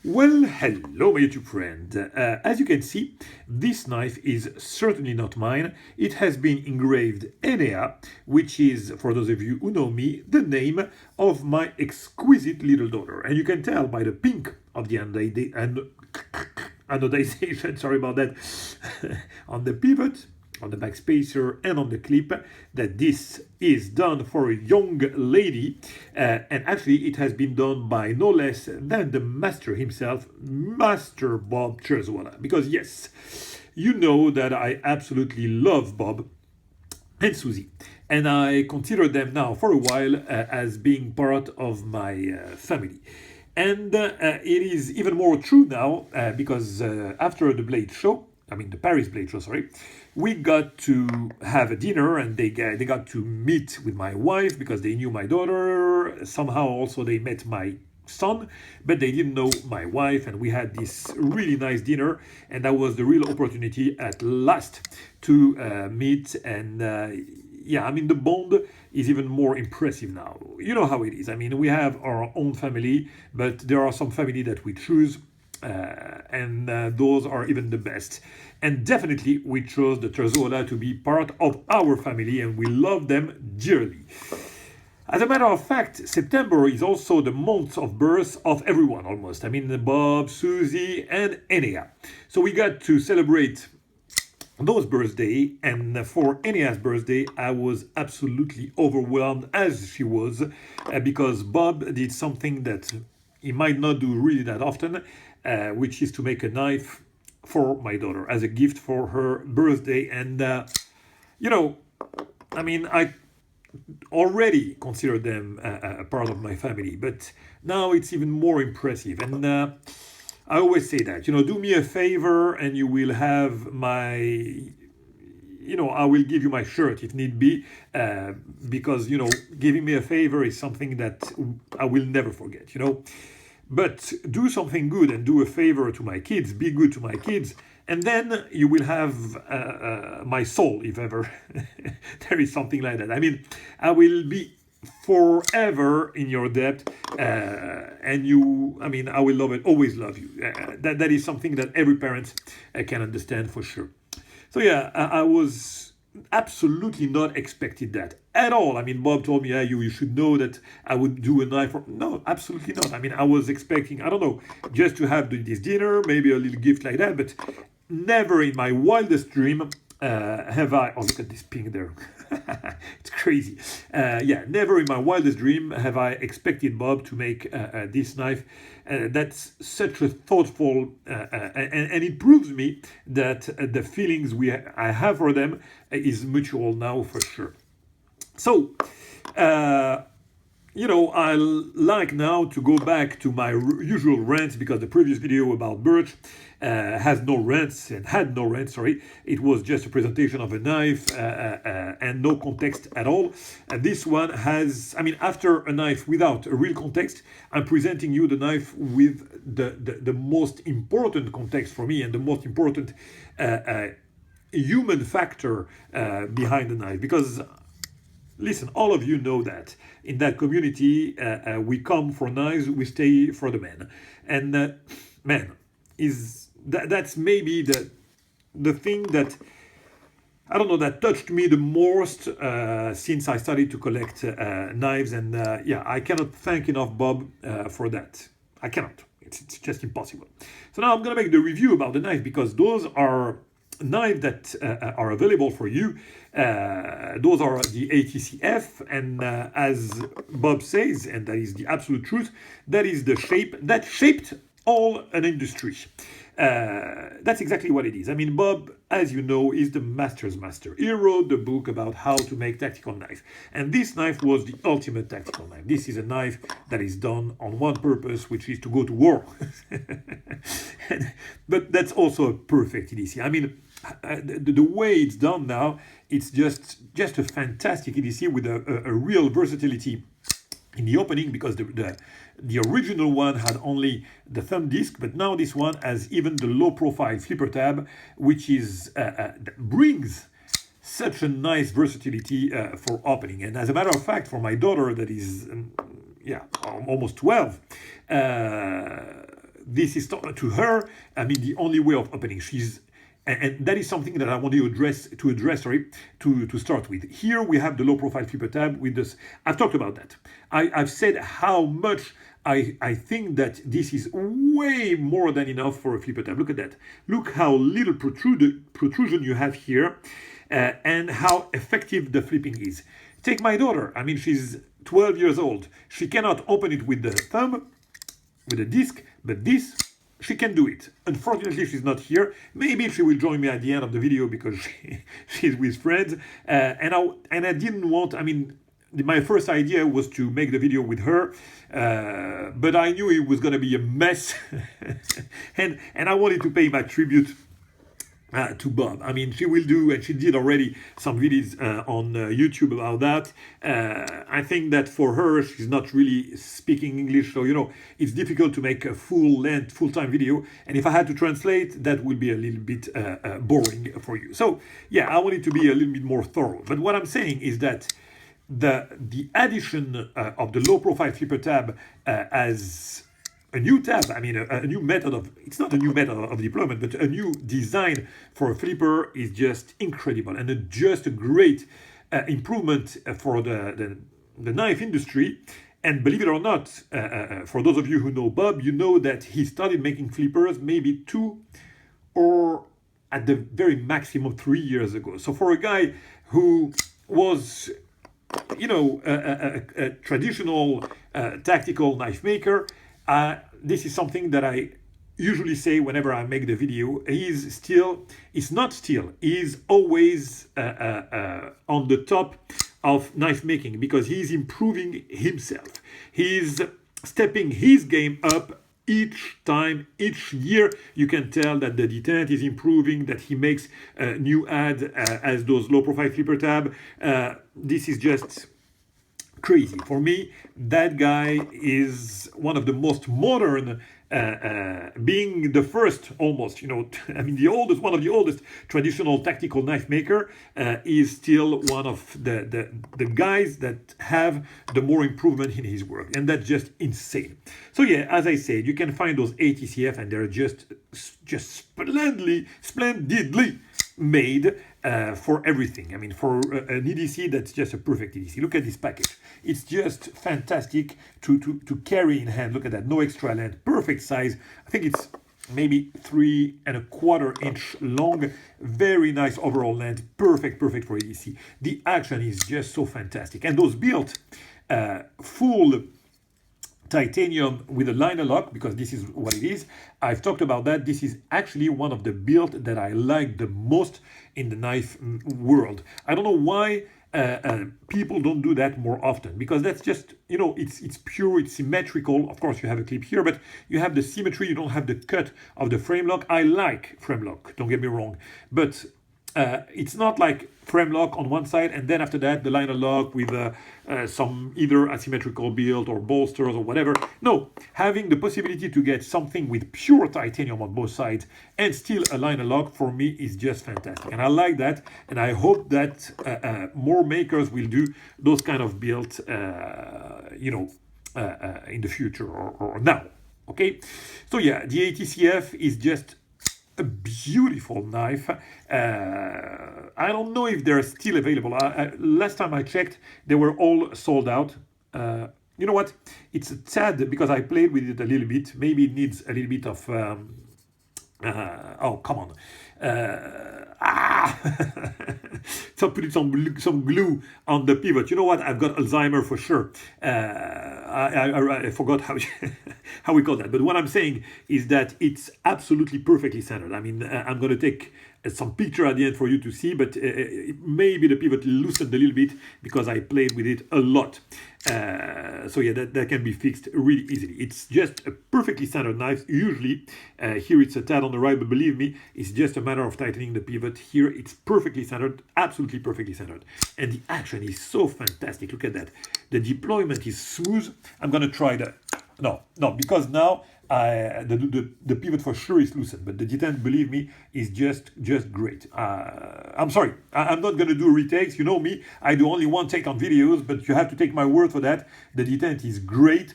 Well, hello my YouTube friend. As you can see, this knife is certainly not mine. It has been engraved Enea, which is, for those of you who know me, the name of my exquisite little daughter. And you can tell by the pink of the anodization, sorry about that, on the pivot, on the back spacer and on the clip, that this is done for a young lady, and actually it has been done by no less than the master himself, Master Bob Terzuola. Because yes, you know that I absolutely love Bob and Susie, and I consider them now for a while as being part of my family. And it is even more true now because after the Blade show, the Paris Blade show, sorry, we got to have a dinner, and they got to meet with my wife because they knew my daughter. Somehow also they met my son, but they didn't know my wife, and we had this really nice dinner, and that was the real opportunity at last to meet. And the bond is even more impressive now. You know how it is. We have our own family, but there are some family that we choose, and those are even the best. And definitely we chose the Terzuola to be part of our family, and we love them dearly. As a matter of fact, September is also the month of birth of everyone almost. Bob, Susie, and Enea. So we got to celebrate those birthday, and for Enea's birthday I was absolutely overwhelmed, as she was, because Bob did something that he might not do really that often, which is to make a knife for my daughter as a gift for her birthday. And I already consider them a part of my family, but now it's even more impressive. And I always say that, do me a favor and you will have my, I will give you my shirt if need be, because, giving me a favor is something that I will never forget, But do something good and do a favor to my kids, be good to my kids, and then you will have my soul, if ever there is something like that. I will be forever in your debt, and I will always love you. That is something that every parent can understand for sure. So yeah, I was absolutely not expected that at all. Bob told me, you should know that I would do a knife. No, absolutely not. I was expecting, I don't know, just to have this dinner, maybe a little gift like that, but never in my wildest dream have I, oh, look at this pink there. It's crazy. Never in my wildest dream have I expected Bob to make this knife. That's such a thoughtful, and it proves me that the feelings I have for them is mutual now for sure. So, I like now to go back to my usual rants, because the previous video about birch had no rants. Sorry, it was just a presentation of a knife and no context at all. And this one has, after a knife without a real context, I'm presenting you the knife with the most important context for me, and the most important human factor behind the knife. Because listen, all of you know that in that community, we come for knives, we stay for the men. And man, that's maybe the thing that, I don't know, that touched me the most since I started to collect knives. And I cannot thank enough Bob for that. I cannot. It's just impossible. So now I'm going to make the review about the knife, because those are knives that are available for you. Those are the ATCF, and as Bob says, and that is the absolute truth, that is the shape that shaped all an industry. That's exactly what it is. Bob, as you know, is the master's master. He wrote the book about how to make tactical knife, and this knife was the ultimate tactical knife. This is a knife that is done on one purpose, which is to go to war. But that's also a perfect EDC. The way it's done now, it's just a fantastic EDC with a real versatility in the opening, because the original one had only the thumb disc, but now this one has even the low profile flipper tab, which is that brings such a nice versatility for opening. And as a matter of fact, for my daughter that is almost 12, this is to her, I mean, the only way of opening. And that is something that I want to address. To start with, here we have the low profile flipper tab with this. I've talked about that. I've said how much I think that this is way more than enough for a flipper tab. Look at that. Look how little protrusion you have here, and how effective the flipping is. Take my daughter. I mean, she's 12 years old. She cannot open it with the thumb, with the disc, but this, she can do it. Unfortunately, she's not here. Maybe she will join me at the end of the video because she's with friends. And I didn't want, I mean, my first idea was to make the video with her, but I knew it was going to be a mess. and I wanted to pay my tribute to Bob. I mean, she will do, and she did already some videos on YouTube about that. I think that for her, she's not really speaking English, so, you know, it's difficult to make a full-length, full-time video. And if I had to translate, that would be a little bit boring for you. So, yeah, I want it to be a little bit more thorough. But what I'm saying is that the addition of the low-profile flipper tab as a new tab, I mean, a new method of, it's not a new method of deployment, but a new design for a flipper is just incredible, and just a great improvement for the knife industry. And believe it or not, for those of you who know Bob, you know that he started making flippers maybe 2 or at the very maximum 3 years ago. So for a guy who was, you know, a traditional tactical knife maker, this is something that I usually say whenever I make the video. He's always on the top of knife making, because he's improving himself. He's stepping his game up each time, each year. You can tell that the detent is improving, that he makes new ads as those low profile flipper tab. This is just crazy. For me, that guy is one of the most modern, being the first almost, you know, I mean, one of the oldest traditional tactical knife maker, is still one of the guys that have the more improvement in his work. And that's just insane. So yeah, as I said, you can find those ATCF, and they're just splendidly made for everything. I mean, for an EDC, that's just a perfect EDC. Look at this package. It's just fantastic to carry in hand. Look at that, no extra length, perfect size. I think it's maybe 3¼ inch long. Very nice overall length, perfect for EDC. The action is just so fantastic. And those built full titanium with a liner lock, because this is what it is. I've talked about that. This is actually one of the builds that I like the most in the knife world. I don't know why people don't do that more often, because that's just, you know, it's pure, it's symmetrical. Of course, you have a clip here, but you have the symmetry. You don't have the cut of the frame lock. I like frame lock, don't get me wrong, but it's not like frame lock on one side, and then after that the liner lock with some either asymmetrical build or bolsters or whatever. No, having the possibility to get something with pure titanium on both sides and still a liner lock, for me, is just fantastic. And I like that, and I hope that more makers will do those kind of builds, you know, in the future or now. Okay, so yeah, the ATCF is just a beautiful knife. I don't know if they're still available. Last time I checked, they were all sold out. You know what? It's a tad, because I played with it a little bit. Maybe it needs a little bit of... oh, come on. So put some glue on the pivot. You know what? I've got Alzheimer for sure. I forgot how we call that. But what I'm saying is that it's absolutely perfectly centered. I mean, I'm going to take some picture at the end for you to see, but maybe the pivot loosened a little bit because I played with it a lot. So yeah, that can be fixed really easily. It's just a perfectly centered knife. Usually, here it's a tad on the right, but believe me, it's just a matter of tightening the pivot. Here it's perfectly centered, absolutely perfectly centered. And the action is so fantastic. Look at that. The deployment is smooth. I'm going to try that. No, because now the pivot for sure is loosened, but the detent, believe me, is just great. I'm sorry, I'm not going to do retakes. You know me, I do only one take on videos, but you have to take my word for that. The detent is great,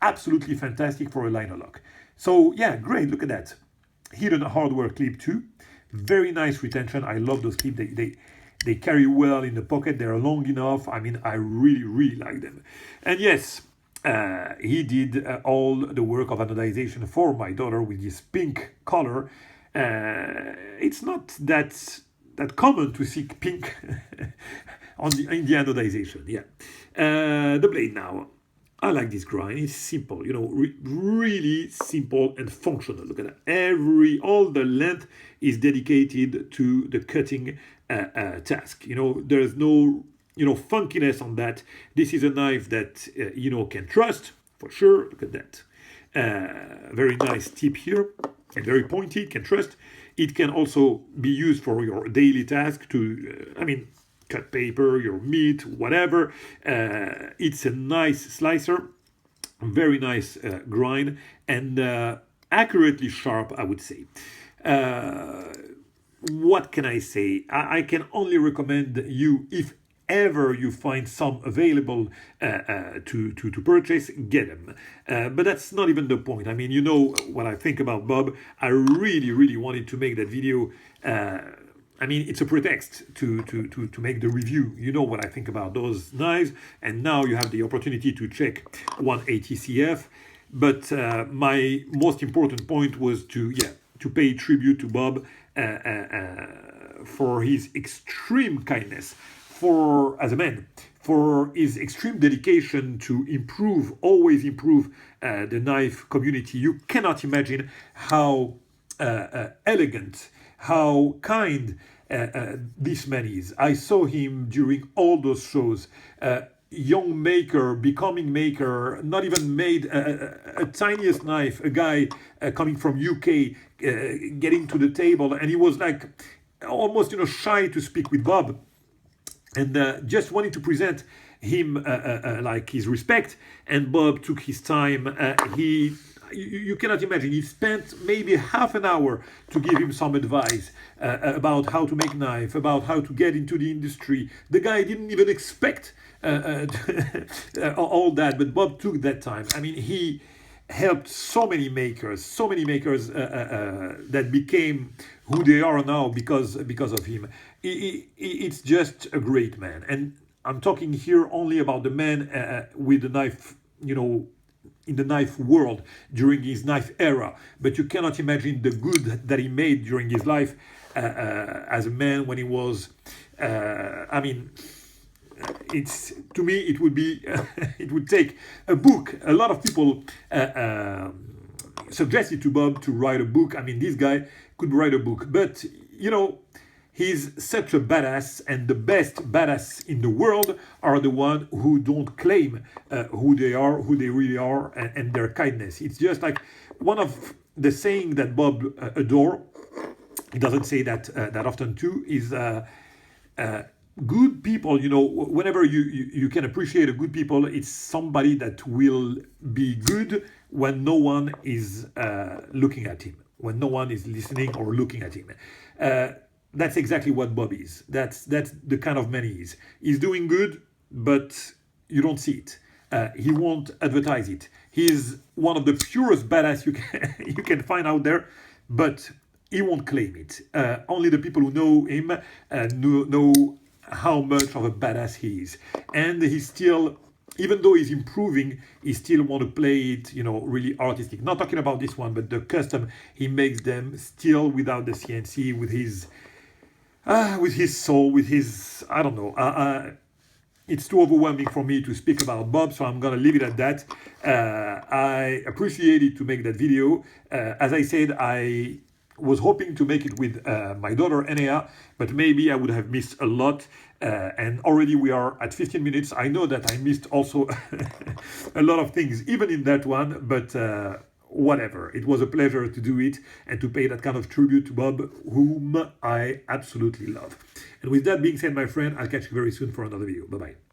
absolutely fantastic for a liner lock. So yeah, great, look at that. Hidden hardware clip too. Very nice retention. I love those clips. They carry well in the pocket. They're long enough. I mean, I really like them. And yes, he did all the work of anodization for my daughter with this pink color. It's not that common to see pink in the anodization. Yeah. The blade now. I like this grind. It's simple, you know, really simple and functional. Look at that. All the length is dedicated to the cutting task. You know, there's no, you know, funkiness on that. This is a knife that, you know, can trust for sure. Look at that. Very nice tip here and very pointy. Can trust. It can also be used for your daily task to, cut paper, your meat, whatever. It's a nice slicer, very nice grind, and accurately sharp, I would say. What can I say? I can only recommend you, if ever you find some available to purchase, get them. But that's not even the point. I mean, you know what I think about Bob. I really wanted to make that video. It's a pretext to make the review. You know what I think about those knives, and now you have the opportunity to check one ATCF. But my most important point was to pay tribute to Bob for his extreme kindness, as a man, for his extreme dedication to always improve the knife community. You cannot imagine how elegant, how kind this man is. I saw him during all those shows. Young maker, becoming maker, not even made a tiniest knife, a guy coming from UK, getting to the table, and he was like almost shy to speak with Bob, and just wanted to present him like his respect. And Bob took his time. You cannot imagine. He spent maybe half an hour to give him some advice about how to make knife, about how to get into the industry. The guy didn't even expect all that, but Bob took that time. I mean, he helped so many makers that became who they are now because of him. It's just a great man. And I'm talking here only about the man with the knife, in the knife world during his knife era. But you cannot imagine the good that he made during his life as a man when he was, it's, to me, it would be, it would take a book. A lot of people suggested to Bob to write a book. I mean, this guy could write a book, but he's such a badass, and the best badass in the world are the ones who don't claim who they are, who they really are, and their kindness. It's just like one of the saying that Bob adore. He doesn't say that often too. Is good people. Whenever you can appreciate a good people, it's somebody that will be good when no one is looking at him, when no one is listening or looking at him. That's exactly what Bob is. That's the kind of man he is. He's doing good, but you don't see it. He won't advertise it. He's one of the purest badass you can find out there, but he won't claim it. Only the people who know him know how much of a badass he is. And he's still, even though he's improving, he still want to play it, really artistic. Not talking about this one, but the custom, he makes them still without the CNC, with his soul, with his, I don't know. It's too overwhelming for me to speak about Bob, so I'm going to leave it at that. I appreciated to make that video. As I said, I was hoping to make it with my daughter Enea, but maybe I would have missed a lot. And already we are at 15 minutes. I know that I missed also a lot of things, even in that one, but whatever. It was a pleasure to do it and to pay that kind of tribute to Bob, whom I absolutely love. And with that being said, my friend, I'll catch you very soon for another video. Bye-bye.